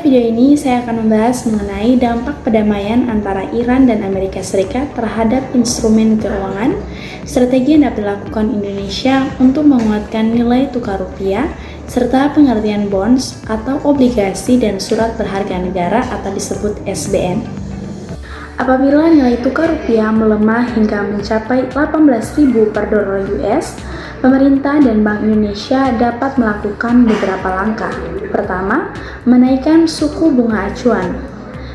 video ini saya akan membahas mengenai dampak perdamaian antara Iran dan Amerika Serikat terhadap instrumen keuangan, strategi yang dapat dilakukan Indonesia untuk menguatkan nilai tukar rupiah, serta pengertian bonds atau obligasi dan surat berharga negara atau disebut SBN. Apabila nilai tukar rupiah melemah hingga mencapai 18.000 per dolar US, pemerintah dan Bank Indonesia dapat melakukan beberapa langkah. Pertama, menaikkan suku bunga acuan.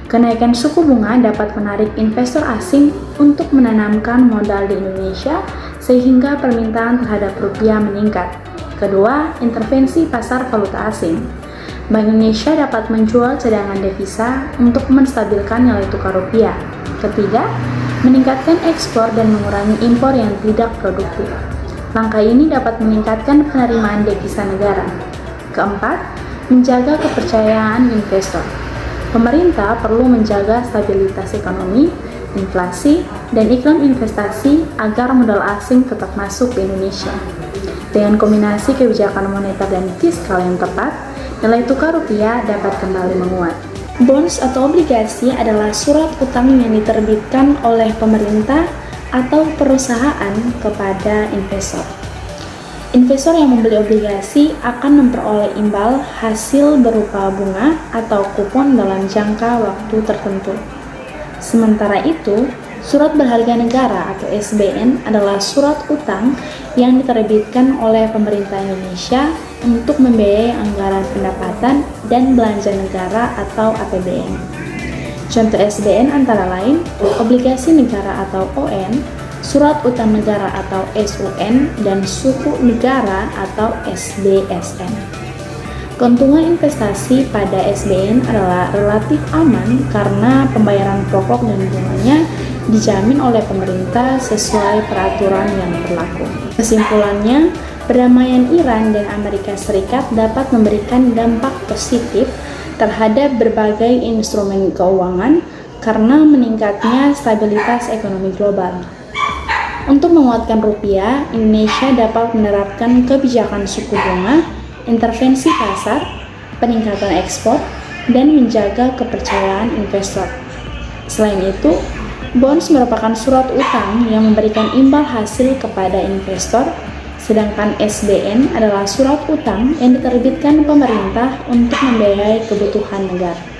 Kenaikan suku bunga dapat menarik investor asing untuk menanamkan modal di Indonesia sehingga permintaan terhadap rupiah meningkat. Kedua, intervensi pasar valuta asing. Bank Indonesia dapat menjual cadangan devisa untuk menstabilkan nilai tukar rupiah. Ketiga, meningkatkan ekspor dan mengurangi impor yang tidak produktif. Langkah ini dapat meningkatkan penerimaan devisa negara. Keempat, menjaga kepercayaan investor. Pemerintah perlu menjaga stabilitas ekonomi, inflasi, dan iklim investasi agar modal asing tetap masuk ke Indonesia. Dengan kombinasi kebijakan moneter dan fiskal yang tepat, nilai tukar rupiah dapat kembali menguat. Bonds atau obligasi adalah surat utang yang diterbitkan oleh pemerintah atau perusahaan kepada investor. Investor yang membeli obligasi akan memperoleh imbal hasil berupa bunga atau kupon dalam jangka waktu tertentu. Sementara itu, surat berharga negara atau SBN adalah surat utang yang diterbitkan oleh pemerintah Indonesia untuk membiayai anggaran pendapatan dan belanja negara atau APBN. Contoh SBN antara lain, obligasi negara atau ON, surat utang negara atau SUN, dan suku negara atau SBSN. Keuntungan investasi pada SBN adalah relatif aman karena pembayaran pokok dan bunganya dijamin oleh pemerintah sesuai peraturan yang berlaku. Kesimpulannya, perdamaian Iran dan Amerika Serikat dapat memberikan dampak positif terhadap berbagai instrumen keuangan karena meningkatnya stabilitas ekonomi global. Untuk menguatkan rupiah, Indonesia dapat menerapkan kebijakan suku bunga, intervensi pasar, peningkatan ekspor, dan menjaga kepercayaan investor. Selain itu, bonds merupakan surat utang yang memberikan imbal hasil kepada investor, sedangkan SBN adalah surat utang yang diterbitkan pemerintah untuk membiayai kebutuhan negara.